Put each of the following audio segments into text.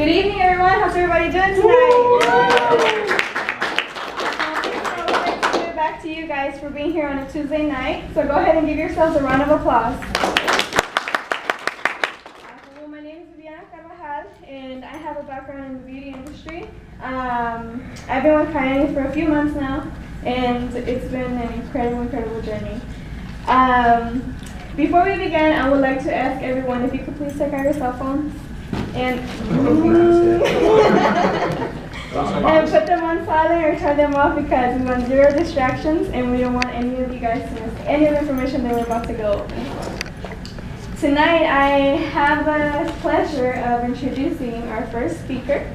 Good evening, everyone. How's everybody doing tonight? Back to you guys for being here on a Tuesday night. So go ahead and give yourselves a round of applause. Well, my name is MVI, and I have a background in the beauty industry. I've been with Kyanie for a few months now, and it's been an incredible journey. Before we begin, I would like to ask everyone if you could please take out your cell phones and put them on silent or turn them off, because we want zero distractions and we don't want any of you guys to miss any of the information that we're about to go over. Tonight I have the pleasure of introducing our first speaker.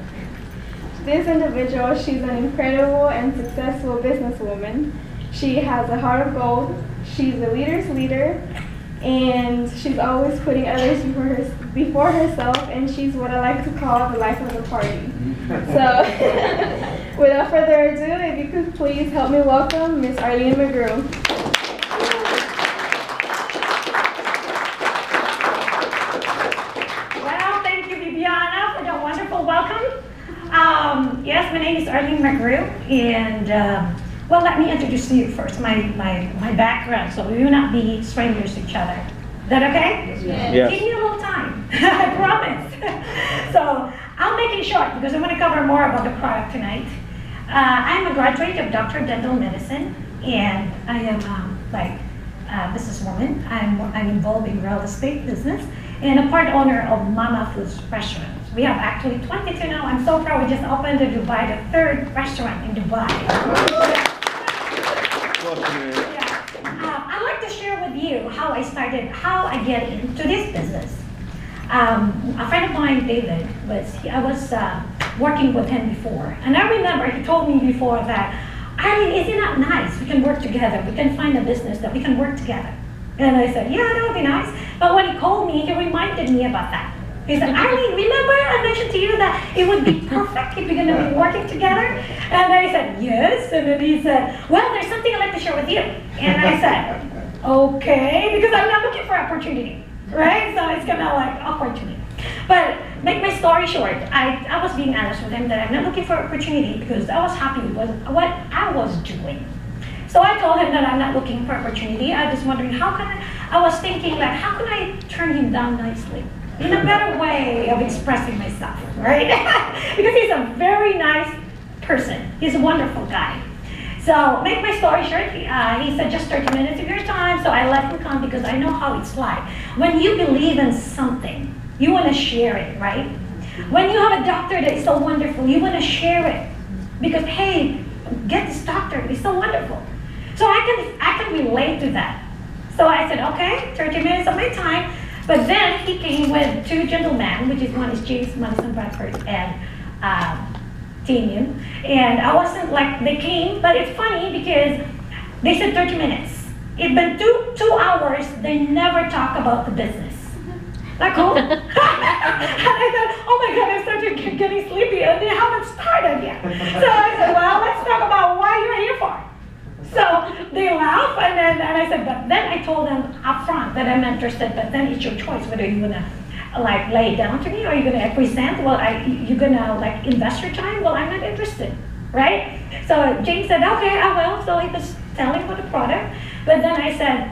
This individual, she's an incredible and successful businesswoman. She has a heart of gold. She's a leader's leader, and she's always putting others before herself, and she's what I like to call the life of the party. So, without further ado, if you could please help me welcome Miss Arlene McGrew. Well, thank you, Viviana, for the wonderful welcome. Yes, my name is Arlene McGrew, and well, let me introduce to you first my background, so we will not be strangers to each other. Is that okay? Yes. Give me a little time, I promise. So I'll make it short because I'm going to cover more about the product tonight. I'm a graduate of Doctor of Dental Medicine, and I am a businesswoman. I'm involved in real estate business and a part owner of Mama Foods restaurants. We have actually 22 now. I'm so proud. We just opened in Dubai, the third restaurant in Dubai. I'd like to share with you how I get into this business. A friend of mine, David, I was working with him before, and I remember he told me before that, Arlene, isn't that nice? We can work together. We can find a business that we can work together. And I said, yeah, that would be nice. But when he called me, he reminded me about that. He said, Arlene, remember I mentioned to you that it would be perfect if we're going to be working together? And I said, yes. And then he said, well, there's something I'd like to share with you. And I said, okay, because I'm not looking for opportunity, right? So it's kind of like awkward to me. But make my story short, I was being honest with him that I'm not looking for opportunity because I was happy with what I was doing. So I told him that I'm not looking for opportunity. I was wondering I was thinking like, how can I turn him down nicely? In a better way of expressing myself, right? Because he's a very nice person. He's a wonderful guy. So, make my story short, he said just 30 minutes of your time, so I let him come because I know how it's like. When you believe in something, you want to share it, right? When you have a doctor that is so wonderful, you want to share it. Because, hey, get this doctor, he's so wonderful. So I can relate to that. So I said, okay, 30 minutes of my time. But then he came with two gentlemen, which is one is James Madison Bradford and Damien. And I wasn't like, they came, but it's funny because they said 30 minutes. It's been two hours, they never talk about the business. Not cool? And I said, oh my God, I started getting sleepy and they haven't started yet. So I said, well, let's talk about what you're here for. So they laugh, and I said, but then I told them up front that I'm interested, but then it's your choice whether you're gonna like lay it down to me or you're gonna present. Well, you're gonna like invest your time. Well, I'm not interested, right? So James said, okay, I will. So he was telling about the product, but then I said,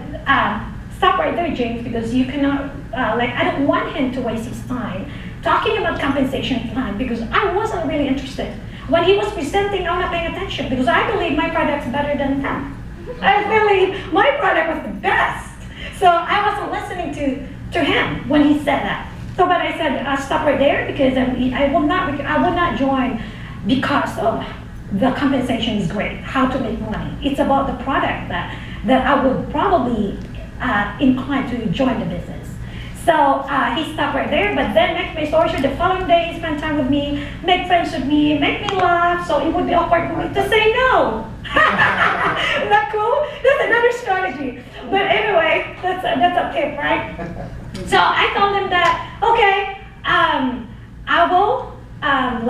stop right there, James, because you cannot I don't want him to waste his time talking about compensation plan because I wasn't really interested. When he was presenting, I'm not paying attention because I believe my product's better than him. I believe my product was the best. So I wasn't listening to him when he said that. So, but I said, stop right there because I will not join because of the compensation is great, how to make money. It's about the product that I would probably inclined to join the business. So he stopped right there, but then make my story short, the following day he spent time with me, make friends with me, make me laugh, so it would be awkward for me to say no. Isn't that cool? That's another strategy. But anyway, that's a tip, right? So I told him that, okay, I will, I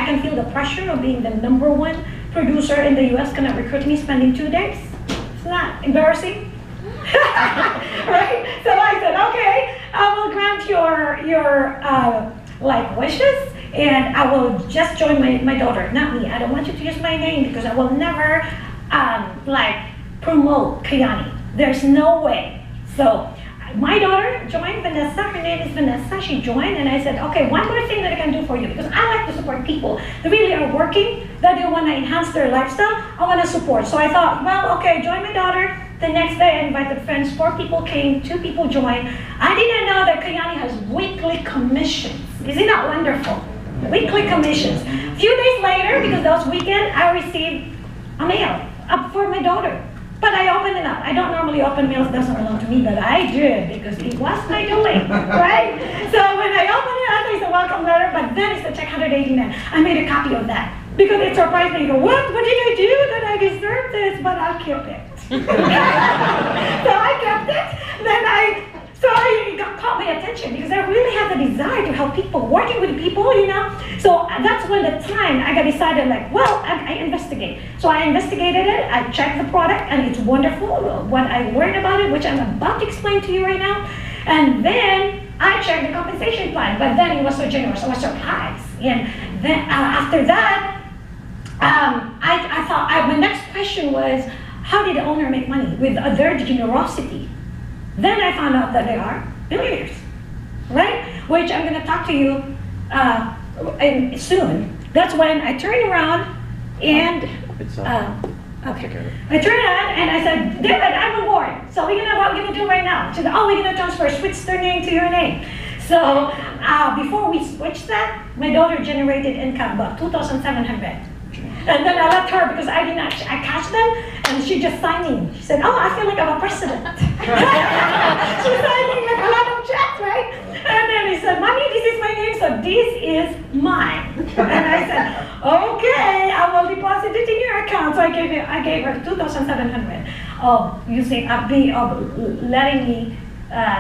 can feel the pressure of being the #1 producer in the US, gonna recruit me, spending 2 days. It's not embarrassing. Right? So I said, okay, I will grant your like wishes, and I will just join my daughter, not me. I don't want you to use my name because I will never like promote Kayani. There's no way. So my daughter joined, Vanessa, her name is Vanessa, she joined, and I said, okay, one more thing that I can do for you, because I like to support people that really are working, that they want to enhance their lifestyle, I want to support. So I thought, well, okay, join my daughter. The next day I invited friends, 4 people came, 2 people joined. I didn't know that Kayani has weekly commissions. Isn't that wonderful? Weekly commissions. A few days later, because that was weekend, I received a mail for my daughter. But I opened it up. I don't normally open mails, it doesn't belong to me, but I did because it was my doing, right? So when I opened it, I thought it's a welcome letter, but then it's a check 189. I made a copy of that because it surprised me. You go, what did I do that I deserve this? But I'll keep it. So I kept it. Then it caught my attention because I really have the desire to help people, working with people, you know. So that's when the time I got decided, like, well, I investigate. So I investigated it, I checked the product, and it's wonderful. What I learned about it, which I'm about to explain to you right now, and then I checked the compensation plan, but then it was so generous, I was surprised. And then after that, I thought, my next question was, how did the owner make money with their generosity? Then I found out that they are billionaires, right? Which I'm going to talk to you soon. That's when I turned around and okay. I turned around and I said, David, I'm on board. So what we're going to do right now? She said, oh, we're going to transfer, switch their name to your name. So before we switched that, my daughter generated income about $2,700. And then I left her because I cashed them, and she just signed me. She said, oh, I feel like I'm a president. She signed me like a lot of checks, right? And then he said, Mommy, this is my name, so this is mine. And I said, okay, I will deposit it in your account. So I gave her $2,700 of letting me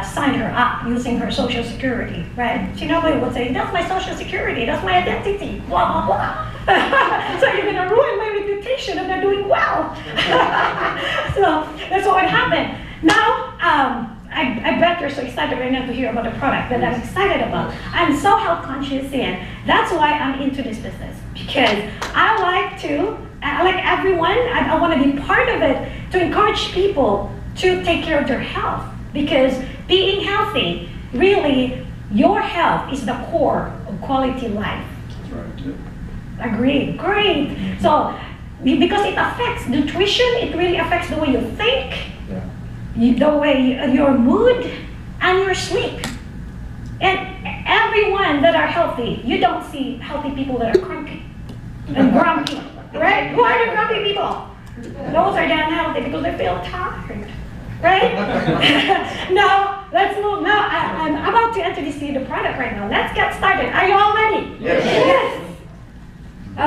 sign her up using her social security, right? She normally would say, that's my social security, that's my identity, blah, blah, blah. So you're gonna ruin my reputation and they're doing well. So that's what happened. Now, I bet you're so excited right now to hear about the product that I'm excited about. I'm so health conscious, and that's why I'm into this business, because I like everyone, I want to be part of it to encourage people to take care of their health. Because being healthy, really, your health is the core of quality life. That's right, too. Agreed, great. So, because it affects nutrition, it really affects the way you think, the way your mood, and your sleep. And everyone that are healthy, you don't see healthy people that are cranky and grumpy, right? Who are the grumpy people? Those are damn healthy because they feel tired. Right? Now, let's move. Now, I'm about to introduce you the product right now. Let's get started. Are you all ready? Yes. Yes.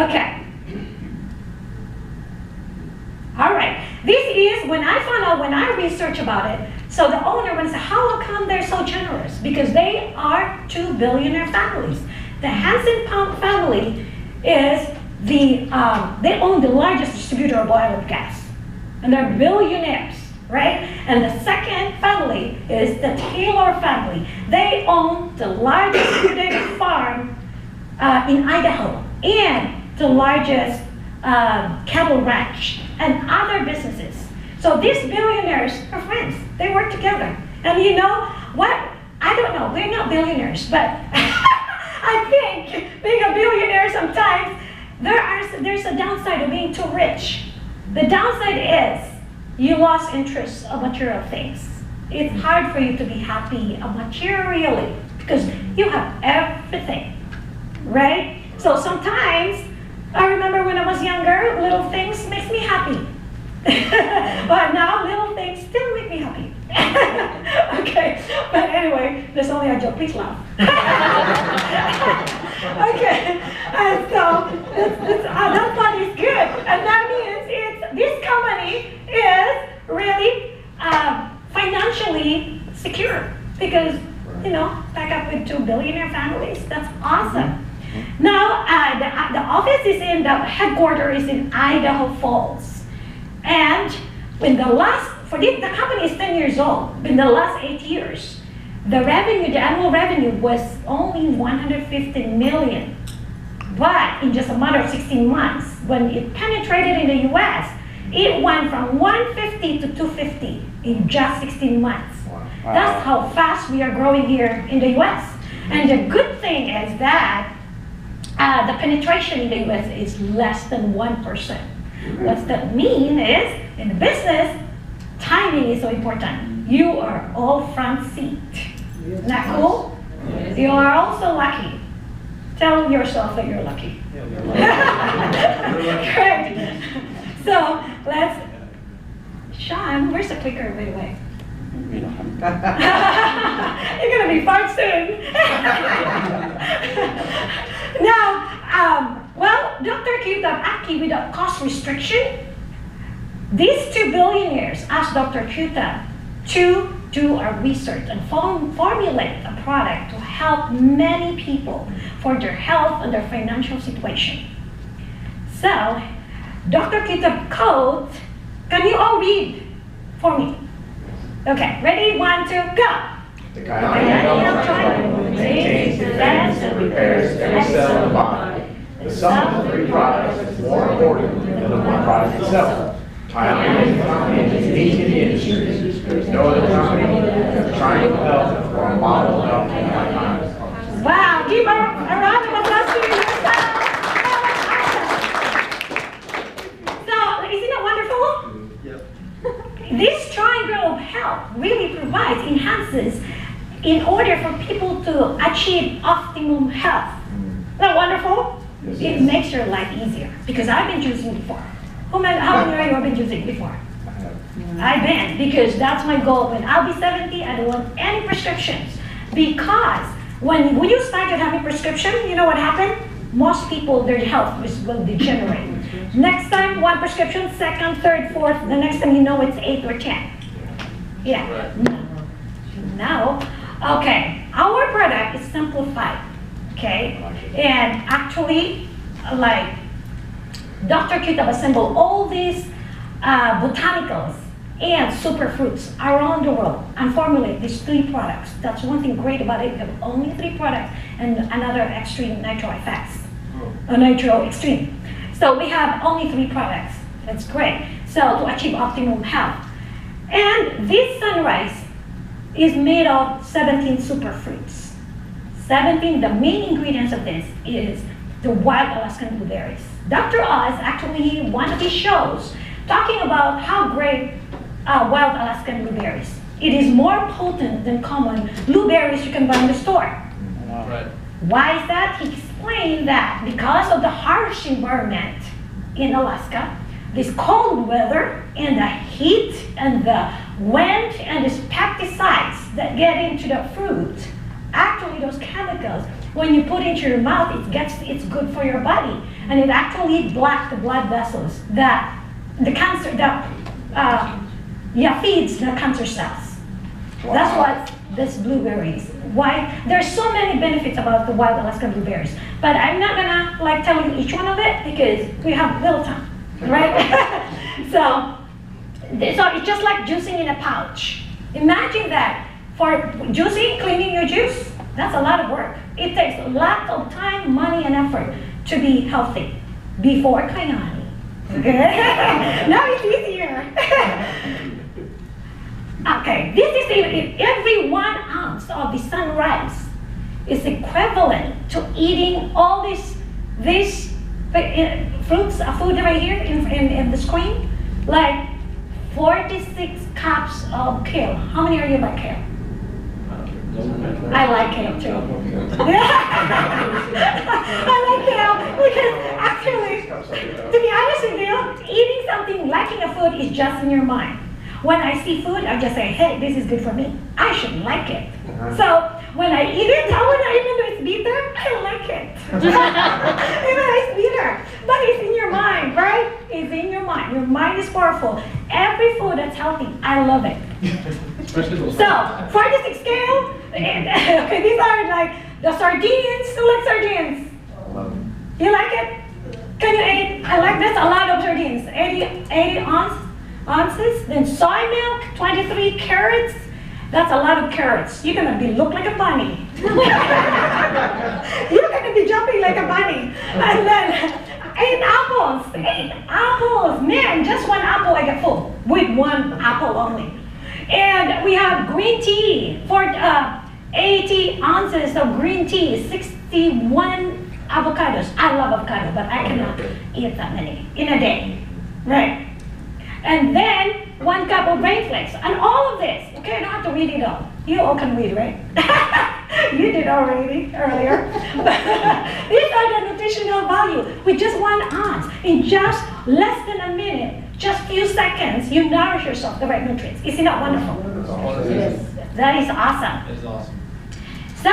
Okay. All right. This is when I found out, when I researched about it. So the owner went and said, how come they're so generous? Because they are 2 billionaire families. The Hansen family is they own the largest distributor of oil and gas. And they're billionaires. Right? And the second family is the Taylor family. They own the largest potato farm in Idaho and the largest cattle ranch and other businesses. So these billionaires are friends. They work together. And you know what? I don't know. They're not billionaires, but I think being a billionaire sometimes, there's a downside of being too rich. The downside is you lost interest of material things. It's hard for you to be happy materially because you have everything, right? So sometimes, I remember when I was younger, little things makes me happy. But now little things still make me happy. Okay, but anyway, that's only a joke, please laugh. Okay, and so that part is good. And that means this company is really financially secure because, you know, back up with 2 billionaire families, that's awesome. Now, the office is in, the headquarters is in Idaho Falls. And when the company is 10 years old, in the last 8 years, The revenue, the annual revenue was only 150 million. But in just a matter of 16 months, when it penetrated in the US, it went from 150 to 250 in just 16 months. Wow. That's how fast we are growing here in the US. And the good thing is that the penetration in the US is less than 1%. What that means is, in the business, timing is so important. You are all front seat. Isn't that cool? You are also lucky. Tell yourself that you're lucky. Great. So let's, Sean, where's the clicker, by the way? You're gonna be fired soon. Now, well, Dr. Kyuta, actually without cost restriction, these two billionaires asked Dr. Kyuta to do a research and formulate a product to help many people for their health and their financial situation. So, Dr. Kyuta quote, can you all read for me? Okay, ready? 1, 2, go. The gyne maintains, defends, and repairs every cell in the body. The sum of the three products is more important than the one product itself. Gyne is unique in the industry. There is no other company that's trying to develop or a model of health like Gyne. Wow, give a round of applause to yourself. So, isn't it wonderful? Yep. This triangle of health really provides, enhances, in order for people to achieve optimum health. Isn't that wonderful? Yes, It makes your life easier, because I've been using before. How many of you have been using before? I've been, because that's my goal. When I'll be 70, I don't want any prescriptions. Because when you started having prescription, you know what happened? Most people, their health will degenerate. Next time, one prescription, second, third, fourth, the next time you know it's 8 or 10. Yeah. Now, okay, our product is simplified, okay? And actually, like, Dr. Kyuta assembled all these botanicals and superfruits around the world and formulate these 3 products. That's one thing great about it. We have only 3 products and another extreme nitro effects, a nitro extreme. So we have only 3 products. That's great. So to achieve optimum health. And this sunrise is made of 17 superfruits. 17, the main ingredients of this is the wild Alaskan blueberries. Dr. Oz actually, one of his shows, talking about how great wild Alaskan blueberries. It is more potent than common blueberries you can buy in the store. Right. Why is that? He explained that because of the harsh environment in Alaska, this cold weather and the heat and the wind and these pesticides that get into the fruit, actually those chemicals, when you put it into your mouth, it's good for your body, and it actually blocks the blood vessels that the cancer feeds the cancer cells. Wow. That's what this blueberries. Why? There's so many benefits about the wild Alaskan blueberries, but I'm not gonna tell you each one of it because we have little time, right? so it's just like juicing in a pouch. Imagine that for juicing, cleaning your juice, that's a lot of work. It takes a lot of time, money, and effort to be healthy before Kayani. Now it's easier. Okay, this is every 1 ounce of the sunrise is equivalent to eating all these fruits, food right here in the screen, like 46 cups of kale. How many of you like kale? I like kale too. I like kale because actually, to be honest with you, eating something, liking a food is just in your mind. When I see food, I just say, hey, this is good for me. I should like it. So when I eat it, even though it's bitter, I like it. Even though it's bitter. But it's in your mind, right? It's in your mind. Your mind is powerful. Every food that's healthy, I love it. So, for this scale, okay, these are like the sardines. Who likes sardines? You like it? Can you eat? I like this, a lot of sardines. 80 ounces. Then soy milk, 23 carrots, That's a lot of carrots. You're gonna look like a bunny. You're gonna be jumping like a bunny. And then 8 apples, 8 apples. Man, just 1 apple I get full with 1 apple only. And we have green tea for 80 ounces of green tea, 61 avocados. I love avocado, but I cannot eat that many in a day, right? And then 1 cup of grain flakes, and all of this. Okay, I don't have to read it all. You all can read, right? You did already earlier. These are the nutritional value with just 1 ounce. In just less than a minute, just few seconds, you nourish yourself the right nutrients. Is it not wonderful? Yes. That is awesome. It's awesome. So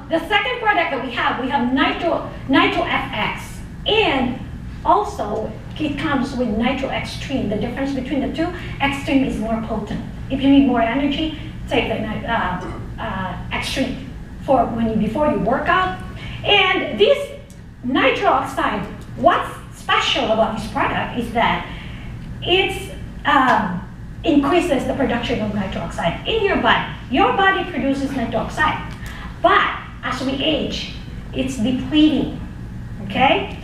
the second product that we have Nitro FX, and also it comes with Nitro Extreme. The difference between the two, Extreme is more potent. If you need more energy, take the Extreme for before you work out. And this nitro oxide, what's special about this product is that it increases the production of nitric oxide in your body. Your body produces nitric oxide, but as we age, it's depleting, okay?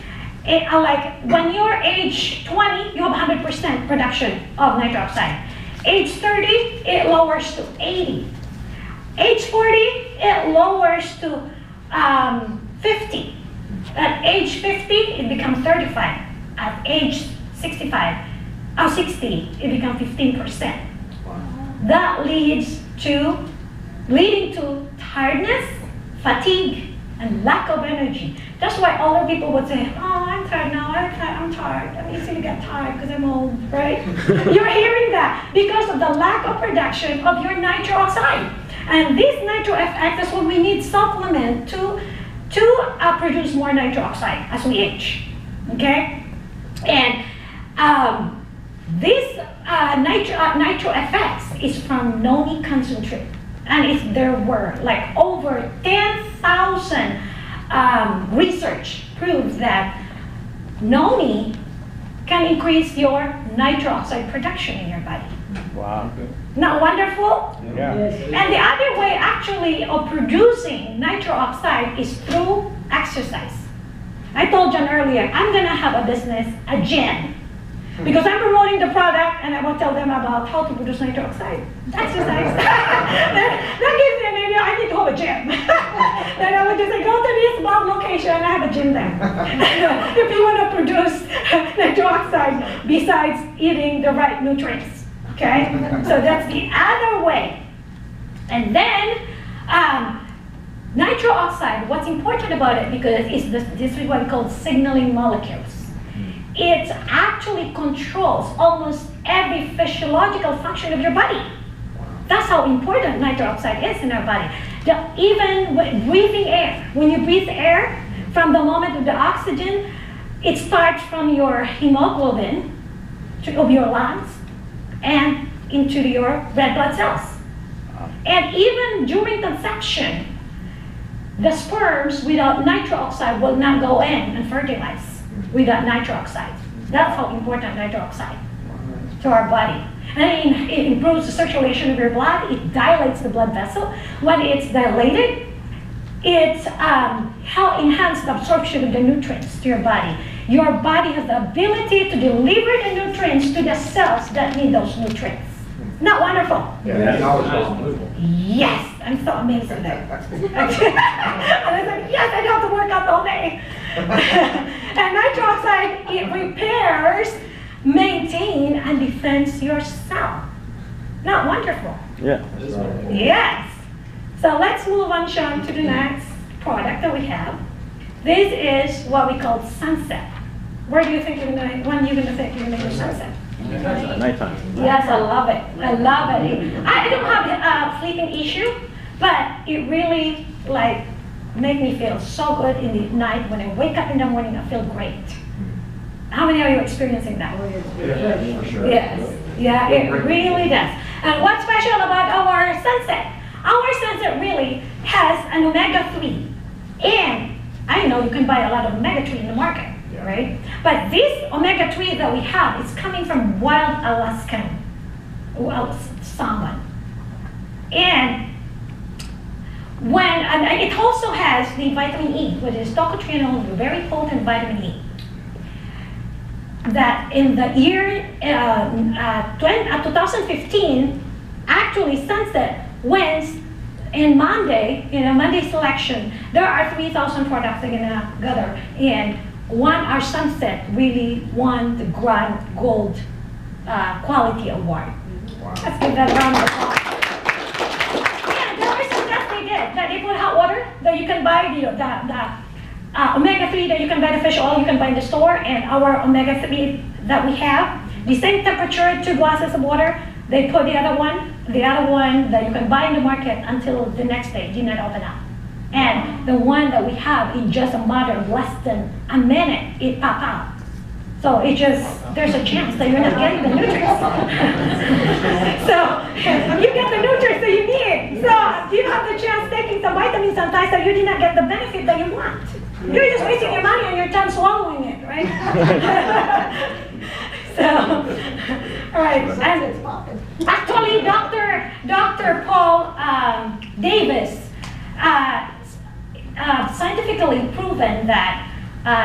Like when you're age 20, you have 100% production of nitric oxide. Age 30, it lowers to 80. Age 40, it lowers to 50. At age 50, it becomes 35. At age 60, it becomes 15%. That leading to tiredness, fatigue, and lack of energy. That's why older people would say, oh, I'm tired now, I'm tired. I'm easy to get tired because I'm old, right? You're hearing that because of the lack of production of your nitric oxide. And this Nitro FX is what we need supplement to produce more nitric oxide as we age, okay? And this Nitro FX is from noni concentrate. And there were like over 10,000 research proves that noni can increase your nitric oxide production in your body. Wow. Not wonderful? Yeah. And the other way actually of producing nitric oxide is through exercise. I told John earlier, I'm gonna have a business, a gym. Because I'm promoting the product and I will tell them about how to produce nitric oxide. Exercise. that gives me an idea, I need to have a gym. Then I would just say, go to this Bob location and I have a gym there. If you want to produce nitric oxide besides eating the right nutrients. Okay? So that's the other way. And then nitric oxide, what's important about it, because this is what we call signaling molecules. It actually controls almost every physiological function of your body. That's how important nitric oxide is in our body. Even with breathing air, when you breathe air, from the moment of the oxygen, it starts from your hemoglobin of your lungs and into your red blood cells. And even during conception, the sperms without nitric oxide will not go in and fertilize without nitric oxide. That's how important nitric oxide to our body. And it improves the circulation of your blood. It dilates the blood vessel. When it's dilated, it enhances the absorption of the nutrients to your body. Your body has the ability to deliver the nutrients to the cells that need those nutrients. Not wonderful? Yeah, that knowledge is unbelievable. Yes, I'm so amazed at that. And I was like, yes, I don't have to work out all day. And nitric oxide, it repairs, maintains, and defends your cell. Not wonderful? Yeah. Yes. So let's move on, Sean, to the next product that we have. This is what we call sunset. Where do you think you're gonna, when you're gonna think you're gonna do sunset? Nighttime. Yes, I love it. I love it. I don't have a sleeping issue, but it really like make me feel so good in the night. When I wake up in the morning, I feel great. How many are you experiencing that? Yeah, for sure. Yes. Yeah, it really does. And what's special about our sunset? Our sunset really has an omega-3. And I know you can buy a lot of omega-3 in the market. Yeah. Right? But this omega-3 that we have is coming from wild Alaskan salmon. And and it also has the vitamin E, which is tocotrienol, the very potent vitamin E. That in the year 2015, actually Sunset wins in Monday, Monday selection. There are 3,000 products they're gonna gather, and our Sunset really won the Grand Gold Quality Award. Wow. Let's give that a round of applause. Yeah, there are some tests they did. That they put hot water that you can buy, omega-3 that you can buy, the fish oil you can buy in the store, and our omega-3 that we have, the same temperature, 2 glasses of water, they put the other one that you can buy in the market until the next day, did not open up. And the one that we have, in just a matter of less than a minute, it pop out. So there's a chance that you're not getting the nutrients. So you get the nutrients that you need. So you have the chance taking some vitamins sometimes that you did not get the benefit that you want. You're just wasting your money and your time swallowing it, right? So, all right. And actually, Dr. Paul Davis scientifically proven that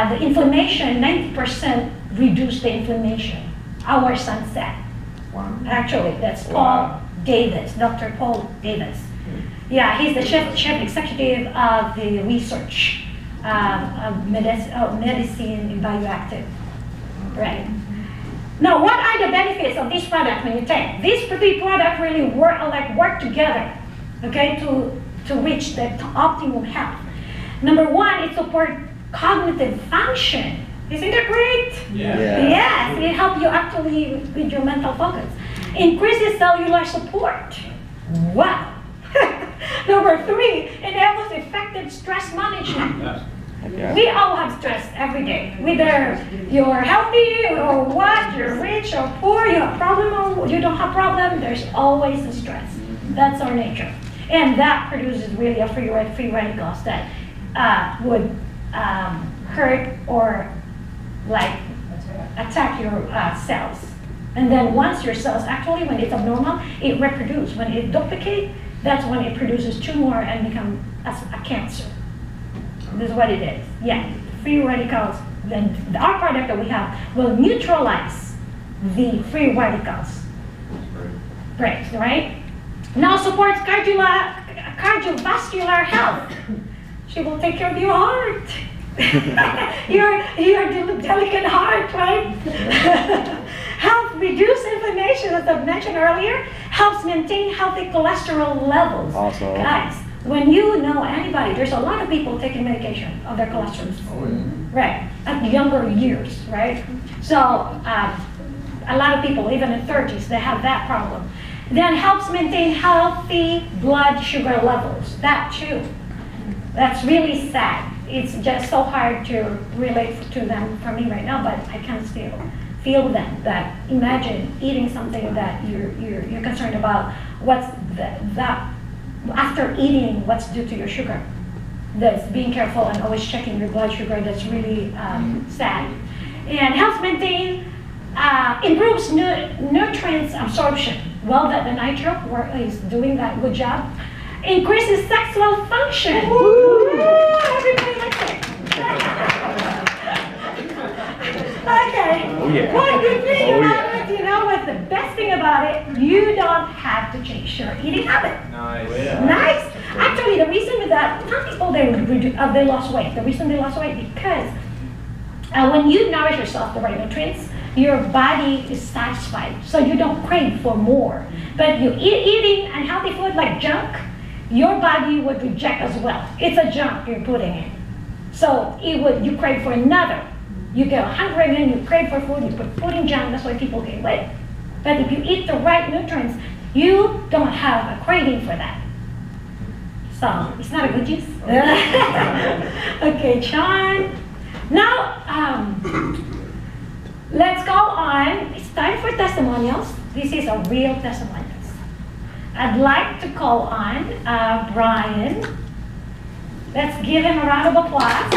the inflammation, 90% reduce the inflammation. Our Sunset. Wow. Actually, that's Wow. Paul Davis, Dr. Paul Davis. Yeah, he's the chief executive of the research of medicine in bioactive. Right. Now, what are the benefits of this product when you take? These three products really work together, okay, to reach the optimum health. Number one, it supports cognitive function. Isn't that great? Yeah. Yes, it helps you actually with your mental focus. Increases cellular support. Wow. Number three, enables effective stress management. Yeah. We all have stress every day. Whether you're healthy or what, you're rich or poor, you have problem or you don't have problem, there's always a stress. That's our nature. And that produces really a free radicals that would hurt or attack your cells. And then once your cells, actually when it's abnormal, it reproduces. When it duplicates, that's when it produces tumor and become a cancer. This is what it is. Yeah, free radicals. Then our product that we have will neutralize the free radicals. Great, right? Now supports cardiovascular health. She will take care of your heart. your delicate heart, right? Helps reduce inflammation, as I mentioned earlier. Helps maintain healthy cholesterol levels. Awesome. Guys, when you know anybody, there's a lot of people taking medication of their cholesterol. Oh, yeah. Right, at younger years, right? So a lot of people, even in 30s, they have that problem. Then helps maintain healthy blood sugar levels. That too. That's really sad. It's just so hard to relate to them for me right now, but I can still feel them. That imagine eating something that you're concerned about. What's that after eating? What's due to your sugar? That's being careful and always checking your blood sugar. That's really sad. And helps maintain, improves nutrients absorption. Well, that the nitro is doing that good job. Increases sexual function. Woo! Everybody likes it. Okay. Oh, yeah. One good thing Oh, about yeah. it, you know what the best thing about it, you don't have to change your eating habit. Nice. Nice. Actually, the reason with that, some people they lost weight. The reason they lost weight because when you nourish yourself the right nutrients, your body is satisfied, so you don't crave for more. But you eating unhealthy food like junk, your body would reject as well. It's a junk you're putting in, so you crave for another. You get hungry again, you crave for food, you put food in junk. That's why people gain weight. But if you eat the right nutrients, you don't have a craving for that. So it's not a good juice. Okay, Sean. Now, let's go on. It's time for testimonials. This is a real testimonials. I'd like to call on Brian. Let's give him a round of applause.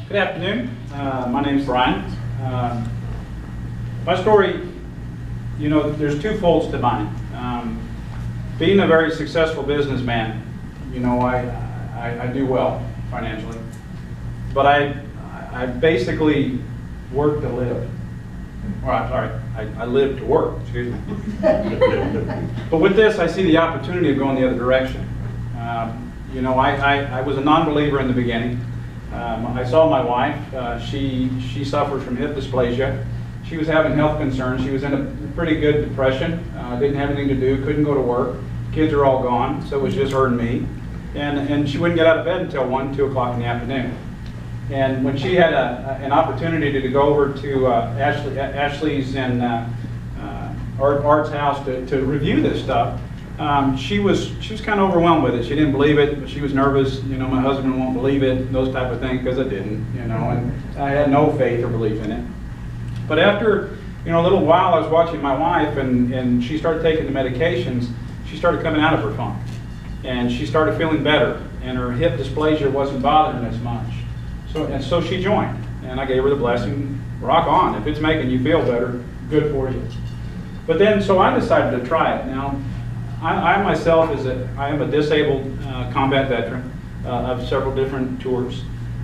Good afternoon. My name's Brian. My story, you know, there's two folds to mine. Being a very successful businessman, you know, I do well financially, but I basically work to live. Or I'm sorry, I live to work, excuse me. But with this, I see the opportunity of going the other direction. You know, I was a non-believer in the beginning. I saw my wife. She suffers from hip dysplasia. She was having health concerns. She was in a pretty good depression. Didn't have anything to do. Couldn't go to work. Kids are all gone, so it was just her and me. And she wouldn't get out of bed until 1, 2 o'clock in the afternoon. And when she had an opportunity to go over to Ashley's and Art's house to review this stuff, she was kind of overwhelmed with it. She didn't believe it. She was nervous. You know, my husband won't believe it, those type of things, because I didn't. You know, and I had no faith or belief in it. But after, you know, a little while, I was watching my wife, and she started taking the medications. She started coming out of her funk, and she started feeling better, and her hip dysplasia wasn't bothering as much. So she joined, and I gave her the blessing. Rock on. If it's making you feel better, good for you. But then, so I decided to try it. Now, I myself I am a disabled combat veteran of several different tours.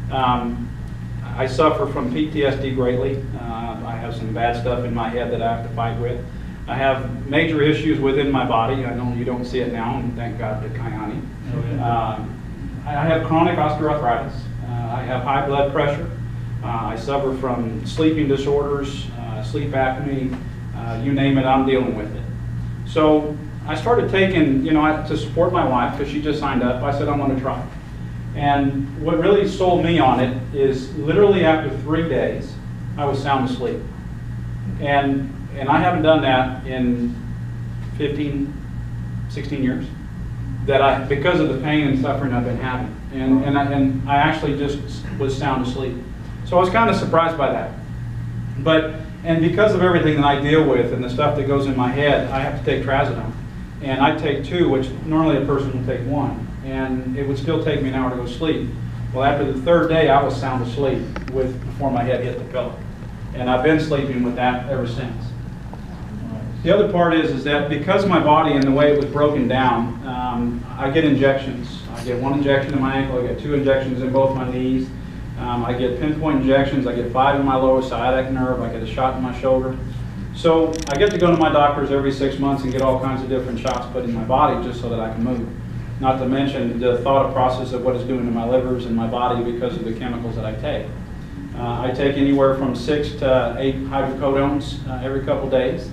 I suffer from PTSD greatly. I have some bad stuff in my head that I have to fight with. I have major issues within my body. I know you don't see it now, and thank God to Kayani. I have chronic osteoarthritis. I have high blood pressure. I suffer from sleeping disorders, sleep apnea, you name it, I'm dealing with it. So I started taking, you know, to support my wife, because she just signed up, I said I'm going to try. And what really sold me on it is literally after 3 days, I was sound asleep. And I haven't done that in 15, 16 years. Because of the pain and suffering I've been having. And I actually just was sound asleep. So I was kind of surprised by that. And because of everything that I deal with and the stuff that goes in my head, I have to take trazodone. And I take 2, which normally a person will take 1. And it would still take me an hour to go to sleep. Well, after the 3rd day, I was sound asleep before my head hit the pillow. And I've been sleeping with that ever since. The other part is that because of my body and the way it was broken down, I get injections. I get 1 injection in my ankle, I get 2 injections in both my knees. I get pinpoint injections, I get 5 in my lower sciatic nerve, I get a shot in my shoulder. So I get to go to my doctors every 6 months and get all kinds of different shots put in my body just so that I can move. Not to mention the thought process of what it's doing to my livers and my body because of the chemicals that I take. I take anywhere from 6 to 8 hydrocodones every couple days.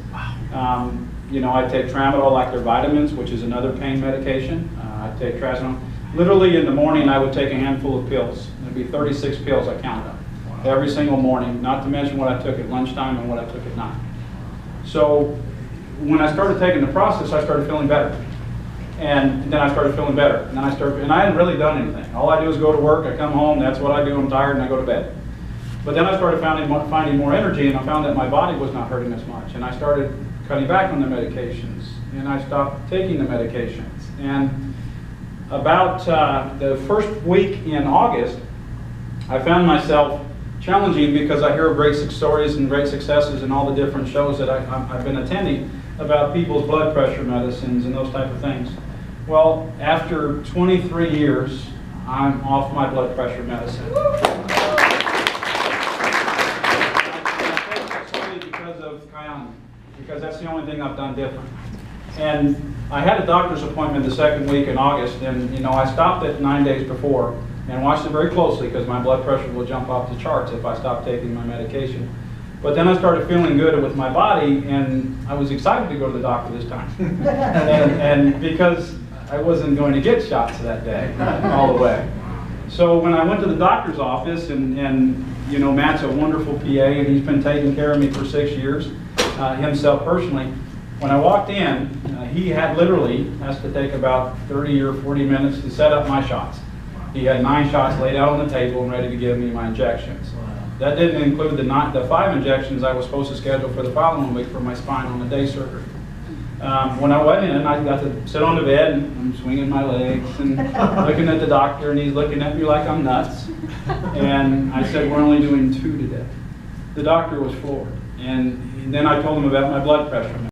You know, I take tramadol like they're vitamins, which is another pain medication. I take trazodone. Literally in the morning, I would take a handful of pills. It'd be 36 pills, I counted them, every single morning, not to mention what I took at lunchtime and what I took at night. So when I started taking the process, I started feeling better. And then I started feeling better. And then I hadn't really done anything. All I do is go to work, I come home, that's what I do, I'm tired, and I go to bed. But then I started finding more energy, and I found that my body was not hurting as much. And I started cutting back on the medications, and I stopped taking the medications. And about the first week in August, I found myself challenging because I hear great stories and great successes in all the different shows that I've been attending about people's blood pressure medicines and those type of things. Well, after 23 years, I'm off my blood pressure medicine. Because that's the only thing I've done different. And I had a doctor's appointment the second week in August, and you know, I stopped it 9 days before and watched it very closely because my blood pressure will jump off the charts if I stop taking my medication. But then I started feeling good with my body, and I was excited to go to the doctor this time. and because I wasn't going to get shots that day all the way. So when I went to the doctor's office, and you know, Matt's a wonderful PA, and he's been taking care of me for 6 years. Himself personally, when I walked in, he had literally has to take about 30 or 40 minutes to set up my shots. He had 9 shots laid out on the table and ready to give me my injections. That didn't include the 5 injections I was supposed to schedule for the following week for my spine on the day surgery. When I went in, I got to sit on the bed and I'm swinging my legs and looking at the doctor, and he's looking at me like I'm nuts. And I said, we're only doing 2 today. The doctor was floored. And And then I told him about my blood pressure.